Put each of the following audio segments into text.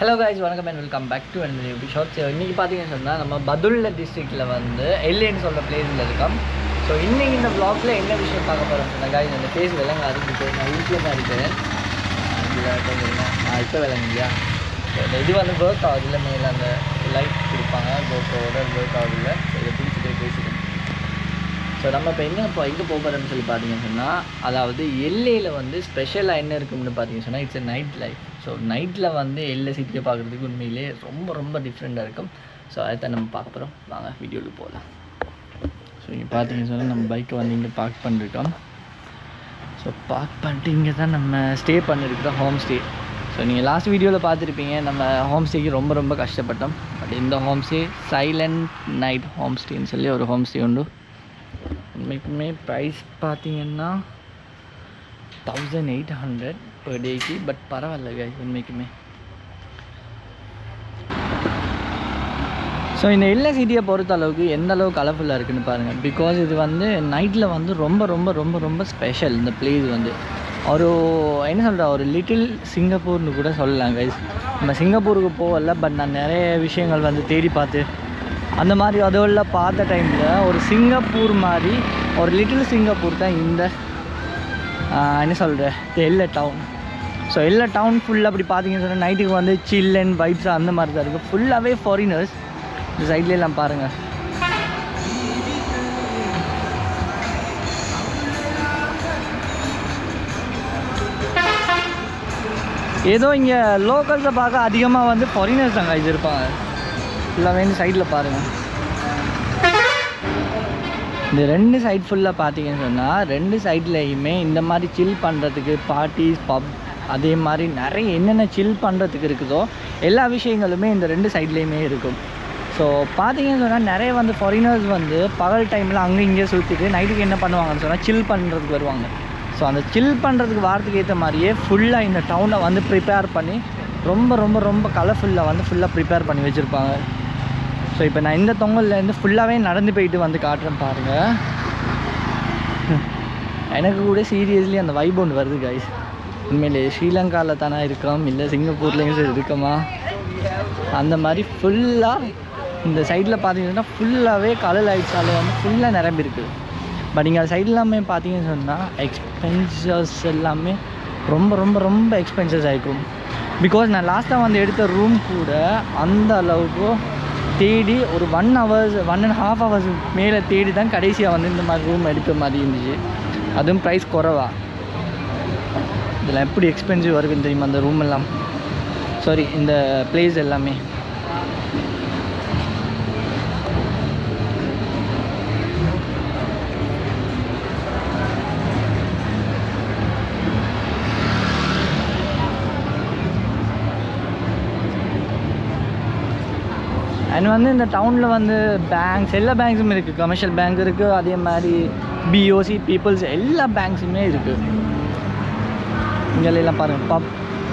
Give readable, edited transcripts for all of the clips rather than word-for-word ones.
Hello guys, welcome and welcome back to another new short. So இன்னைக்கு பாத்தீங்கன்னா சொன்னா நம்ம பதுல்ல டிஸ்ட்ரிக்ட்ல வந்து எல்ஏன்னு சொல்ற பிளேஸ்ல இருக்கோம். ஸோ இன்னைக்கு இந்த vlogல என்ன விஷயம் பார்க்க போறோம் சொன்னா guys, இந்த பேஸ் விலங்க ஆரம்பிச்சு நான் வீட்டில் தான் இருக்கிறேன். இப்போ விலங்குயா இது வந்து ஒர்க் ஆகுது இல்லை மேலே அந்த லைட் கொடுப்பாங்க கோப்ரோட ஒர்க் ஆகுது இல்லை இதை பிடிச்சிட்டே பேசிட்டேன். ஸோ நம்ம இப்போ எங்கே போக போகிறோம்னு சொல்லி பார்த்தீங்கன்னு சொன்னால், அதாவது எல்ஏயில் வந்து ஸ்பெஷலாக என்ன இருக்குன்னு பார்த்தீங்கன்னு சொன்னால் it's a night life. So நைட்டில் வந்து எல்ஏ சிட்டியை பார்க்குறதுக்கு உண்மையிலே ரொம்ப டிஃப்ரெண்ட்டாக இருக்கும். ஸோ அதை தான் நம்ம பார்க்க போகிறோம். வாங்க வீடியோவில் போகலாம். ஸோ இங்கே பார்த்தீங்கன்னு சொன்னால் நம்ம பைக்கை வந்து இங்கே பார்க் பண்ணிருக்கோம். ஸோ பார்க் பண்ணிட்டு இங்கே தான் நம்ம ஸ்டே பண்ணியிருக்கிறோம், ஹோம் ஸ்டே. ஸோ நீங்கள் லாஸ்ட் வீடியோவில் பார்த்துருப்பீங்க, நம்ம ஹோம் ஸ்டேக்கு ரொம்ப கஷ்டப்பட்டோம். பட் இந்த home stay silent night home ஸ்டேன்னு சொல்லி ஒரு ஹோம் ஸ்டே உண்டு. உண்மைக்குமே ப்ரைஸ் பார்த்தீங்கன்னா 1800 per டேக்கு. பட் பரவாயில்ல guys, உண்மைக்குமே. ஸோ இந்த எல்ஏ சிட்டியை பொறுத்த அளவுக்கு எந்த அளவுக்கு கலர்ஃபுல்லாக இருக்குதுன்னு பாருங்கள். பிகாஸ் இது வந்து நைட்டில் வந்து ரொம்ப ஸ்பெஷல். இந்த பிளேஸ் வந்து ஒரு என்ன சொல்கிற ஒரு லிட்டில் சிங்கப்பூர்னு கூட சொல்லலாம் கைஸ். நம்ம சிங்கப்பூருக்கு போகல, பட் நான் நிறைய விஷயங்கள் வந்து தேடி பார்த்து அந்த மாதிரி அதோட பார்த்த டைமில் ஒரு சிங்கப்பூர் மாதிரி ஒரு லிட்டில் சிங்கப்பூர் தான் இந்த என்ன சொல்கிற எல்ஏ டவுன். ஸோ எல்ஏ டவுன் ஃபுல்லாக அப்படி பார்த்தீங்கன்னு சொன்னால் நைட்டுக்கு வந்து சில் அண்ட் வைப்ஸ் அந்த மாதிரி தான் இருக்குது. ஃபுல்லாகவே ஃபாரினர்ஸ். இந்த சைட்லாம் பாருங்கள். ஏதோ இங்கே லோக்கல்ஸை பார்க்க அதிகமாக வந்து ஃபாரினர்ஸ் தாங்க இது இருப்பாங்க. ஃபுல்லாகவே இந்த சைடில் பாருங்கள். இந்த ரெண்டு சைட் ஃபுல்லாக பார்த்தீங்கன்னு சொன்னால் ரெண்டு சைட்லேயுமே இந்த மாதிரி சில் பண்ணுறதுக்கு பார்ட்டிஸ் பப் அதே மாதிரி நிறைய என்னென்ன சில் பண்ணுறதுக்கு இருக்குதோ எல்லா விஷயங்களுமே இந்த ரெண்டு சைட்லேயுமே இருக்கும். ஸோ பார்த்தீங்கன்னு சொன்னால் நிறைய வந்து ஃபாரினர்ஸ் வந்து பகல் டைமில் அங்கே இங்கே சுற்றிட்டு நைட்டுக்கு என்ன பண்ணுவாங்கன்னு சொன்னால் சில் பண்ணுறதுக்கு வருவாங்க. ஸோ அந்த சில் பண்ணுறதுக்கு வாரத்துக்கு ஏற்ற மாதிரியே ஃபுல்லாக இந்த டவுனை வந்து ப்ரிப்பேர் பண்ணி ரொம்ப கலர்ஃபுல்லாக வந்து ஃபுல்லாக ப்ரிப்பேர் பண்ணி வச்சுருப்பாங்க. ஸோ இப்போ நான் இந்த தொங்கல்லேருந்து ஃபுல்லாகவே நடந்து போயிட்டு வந்து காட்டுறேன் பாருங்கள். எனக்கு கூட சீரியஸ்லி அந்த வைப் ஒன்று வருது கைஸ். உண்மையிலே ஸ்ரீலங்காவில் தானே இருக்கோம், இல்லை சிங்கப்பூர்லேயும் இருக்கோமா அந்த மாதிரி ஃபுல்லாக இந்த சைடில் பார்த்தீங்கன்னா ஃபுல்லாகவே கலர் லைட்ஸால் வந்து ஃபுல்லாக நிரம்பி இருக்குது. பட் இங்கே சைடு எல்லாமே பார்த்தீங்கன்னு சொன்னால் எக்ஸ்பென்சஸ் எல்லாமே ரொம்ப எக்ஸ்பென்சஸ் ஆகிக்கும். பிகாஸ் நான் லாஸ்ட்டாக வந்து எடுத்த ரூம் கூட அந்த அளவுக்கு தேடி ஒரு 1.5 hours மேலே தேடி தான் கடைசியாக வந்து இந்த மாதிரி ரூம் எடுக்கிற மாதிரி இருந்துச்சு. அதுவும் ப்ரைஸ் குறைவா. இதெல்லாம் எப்படி எக்ஸ்பென்சிவ் இருக்குன்னு தெரியுமா அந்த ரூம் எல்லாம், சாரி இந்த பிளேஸ் எல்லாமே. அண்ட் வந்து இந்த டவுனில் வந்து பேங்க்ஸ் எல்லா பேங்க்ஸும் இருக்குது. கமர்ஷியல் பேங்க் இருக்குது, அதே மாதிரி பிஓசி பீப்புள்ஸ் எல்லா பேங்க்ஸுமே இருக்குது. இங்கெல்லாம் பாருங்கள் பப்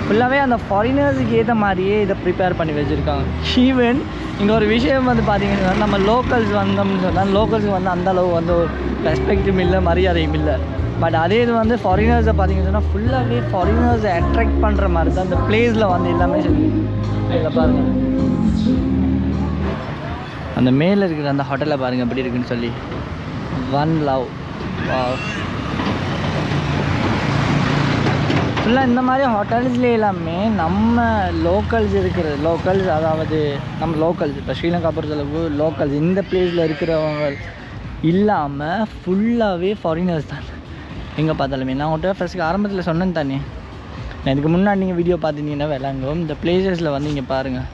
ஃபுல்லாகவே அந்த ஃபாரினர்ஸுக்கு ஏற்ற மாதிரியே இதை ப்ரிப்பேர் பண்ணி வச்சுருக்காங்க. ஈவன் இங்கே ஒரு விஷயம் வந்து பார்த்தீங்கன்னா நம்ம லோக்கல்ஸ் வந்தோம்னு சொன்னால் லோக்கல்ஸுக்கு வந்து அந்தளவு வந்து ஒரு ரெஸ்பெக்டும் இல்லை, மரியாதையும் இல்லை. பட் அதே இது வந்து ஃபாரினர்ஸை பார்த்தீங்கன்னு சொன்னால் ஃபுல்லாகவே ஃபாரினர்ஸை அட்ராக்ட் பண்ணுற மாதிரி தான் அந்த பிளேஸில் வந்து எல்லாமே சரி. இதில் பாருங்கள் அந்த மேலே இருக்கிற அந்த ஹோட்டலில் பாருங்கள் எப்படி இருக்குன்னு சொல்லி. ஒன் லவ் ஃபுல்லாக இந்த மாதிரி ஹோட்டல்ஸ்லேயே எல்லாமே நம்ம லோக்கல்ஸ் இருக்கிறது லோக்கல்ஸ், அதாவது நம்ம லோக்கல்ஸ் இப்போ ஸ்ரீலங்கா பொறுத்தளவு லோக்கல்ஸ் இந்த பிளேஸில் இருக்கிறவங்க இல்லாமல் ஃபுல்லாகவே ஃபாரினர்ஸ் தான் எங்கே பார்த்தாலுமே. நான் உங்கள்கிட்ட ஃபஸ்ட்டு ஆரம்பத்தில் சொன்னேன் தானே, நான் இதுக்கு முன்னாடி நீங்கள் வீடியோ பார்த்துட்டீங்கன்னா விளங்கும். இந்த பிளேசஸில் வந்து இங்கே பாருங்கள்,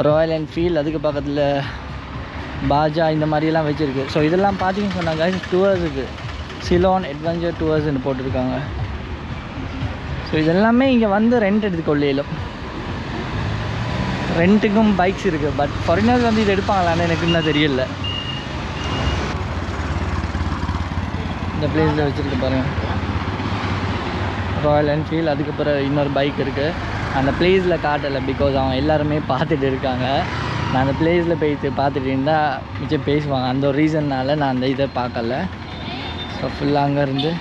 ராயல் என்ஃபீல்ட், அதுக்கு பக்கத்தில் பாஜா இந்த மாதிரியெல்லாம் வச்சுருக்கு. ஸோ இதெல்லாம் பார்த்தீங்கன்னு சொன்னாங்க டூர்ஸுக்கு சிலோன் அட்வென்ச்சர் டூர்ஸ்ன்னு போட்டிருக்காங்க. ஸோ இதெல்லாமே இங்கே வந்து ரெண்ட் எடுத்துக்கொள்ளையிலும் ரெண்ட்டுக்கும் பைக்ஸ் இருக்குது. பட் ஃபாரினர்ஸ் வந்து இது எடுப்பாங்களான்னு எனக்கு இன்னும் தெரியல. இந்த பிளேஸில் வச்சுருக்கு பாருங்கள் ராயல் என்ஃபீல்ட், அதுக்கப்புறம் இன்னொரு பைக் இருக்குது. அந்த பிளேஸில் காட்டலை பிகாஸ் அவங்க எல்லாருமே பார்த்துட்டு இருக்காங்க. நான் அந்த பிளேஸில் போயிட்டு பார்த்துட்டு இருந்தால் மிச்சம் பேசுவாங்க. அந்த ஒரு ரீசன்னால் நான் அந்த இதை பார்க்கல. ஸோ ஃபுல்லாக அங்கேருந்து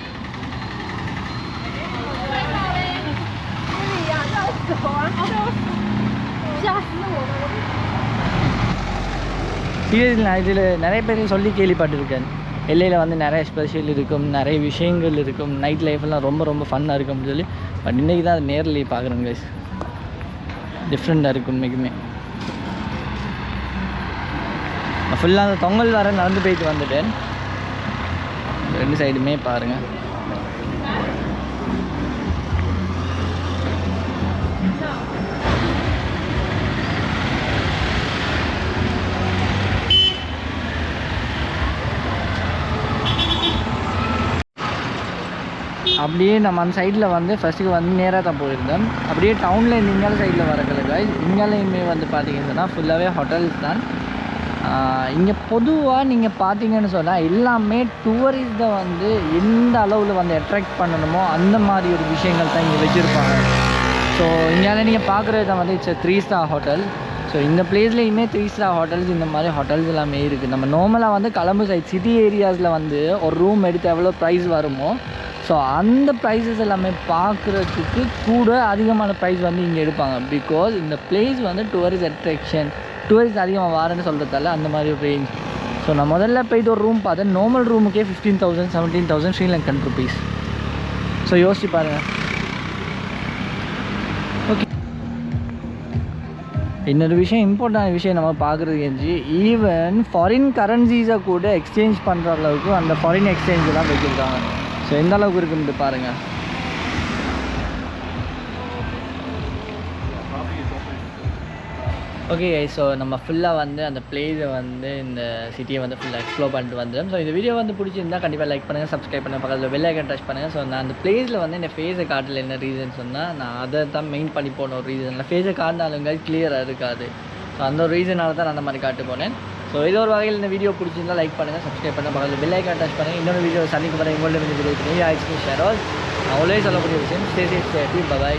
சீரியஸ்லி நான் இதில் நிறைய பேர் சொல்லி கேள்விப்பட்டிருக்கேன். எல்லையில் வந்து நிறைய ஸ்பெஷல் இருக்கும், நிறைய விஷயங்கள் இருக்கும், நைட் லைஃப்லாம் ரொம்ப ரொம்ப ஃபன்னாக இருக்கும் அப்படின்னு சொல்லி. பட் இன்றைக்கி தான் அது நேரில் பார்க்குறேன் கைஸ். டிஃப்ரெண்ட்டாக இருக்கும் இன்றைக்குமே. ஃபுல்லாக அந்த தொங்கல் வர நடந்து போயிட்டு வந்துட்டேன். 2 சைடுமே பாருங்கள். அப்படியே நம்ம அந்த சைடில் வந்து ஃபஸ்ட்டுக்கு வந்து நேராக தான் போயிருந்தோம். அப்படியே டவுனில் இந்த இங்கால சைடில் வரக்கல காய்ஸ். இங்காலையுமே வந்து பார்த்தீங்கன்னா ஃபுல்லாகவே ஹோட்டல்ஸ் தான். இங்கே பொதுவாக நீங்கள் பார்த்தீங்கன்னு சொன்னால் எல்லாமே டூரிஸ்ட்டை வந்து எந்த அளவில் வந்து அட்ராக்ட் பண்ணணுமோ அந்த மாதிரி ஒரு விஷயங்கள் தான் இங்கே வச்சுருப்பாங்க. ஸோ இங்கால நீங்கள் பார்க்குறது தான் வந்து இட்ஸ் 3 ஸ்டார் ஹோட்டல். ஸோ இந்த பிளேஸ்லேயுமே 3 ஸ்டார் ஹோட்டல்ஸ் இந்த மாதிரி ஹோட்டல்ஸ் எல்லாமே இருக்குது. நம்ம நார்மலாக வந்து கொலம்பு சைட் சிட்டி ஏரியாஸில் வந்து ஒரு ரூம் எடுத்து எவ்வளோ ப்ரைஸ் வருமோ ஸோ அந்த ப்ரைஸஸ் எல்லாமே பார்க்குறதுக்கு கூட அதிகமான ப்ரைஸ் வந்து இங்கே எடுப்பாங்க. பிகாஸ் இந்த பிளேஸ் வந்து டூரிஸ்ட் அட்ராக்ஷன், டூரிஸ்ட் அதிகமாக வாரன்னு சொல்கிறதால அந்த மாதிரி ஒரு ரேஞ்ச். ஸோ நான் முதல்ல போய்ட்டு ஒரு ரூம் பார்த்தேன். நார்மல் ரூமுக்கே 15,000 17,000 ஸ்ரீலங்கன் ருபீஸ். ஸோ யோசிச்சு பாருங்கள். ஓகே, இன்னொரு விஷயம், இம்பார்ட்டன்ட் விஷயம் நம்ம பார்க்குறது ஈவன் ஃபாரின் கரன்சிஸை கூட எக்ஸ்சேஞ்ச் பண்ணுற அளவுக்கு அந்த ஃபாரின் எக்ஸ்சேஞ்செலாம் வச்சுருக்காங்க. ஸோ எந்த அளவுக்கு இருக்குன்னு பாருங்கள். ஓகே, ஸோ நம்ம ஃபுல்லாக வந்து அந்த பிளேஸை வந்து இந்த சிட்டியை வந்து ஃபுல்லாக எக்ஸ்ப்ளோர் பண்ணிட்டு வந்துடும். ஸோ இந்த வீடியோ வந்து பிடிச்சிருந்தா கண்டிப்பாக லைக் பண்ணுங்கள், சப்ஸ்கிரைப் பண்ணுங்கள், பக்கத்தில் பெல் ஐக்கான் டச் பண்ணுங்கள். ஸோ நான் அந்த பிளேஸில் வந்து என் ஃபேஸை காட்டல என்ன ரீசன் சொன்னால் நான் அதை தான் மெயின் பண்ணி போன ஒரு ரீசன். நான் ஃபேஸை காட்டினாலுங்க கிளியராக இருக்காது. ஸோ அந்த ஒரு ரீசனால தான் நான் அந்த மாதிரி காட்டு போனேன். ஸோ இது ஒரு வகையில் இந்த வீடியோ பிடிச்சிருந்தா லைக் பண்ணுங்கள், சப்ஸ்கிரைப் பண்ணுங்கள், பக்கத்தில் பெல் ஐக்கான் டச் பண்ணுங்கள். இன்னொரு வீடியோ சந்திக்கு போகிறேன். உங்கள்ட்ட வீடியோ ஷேர் ஆல்வேஸ் சொல்லக்கூடிய விஷயம். Stay safe, stay happy. By.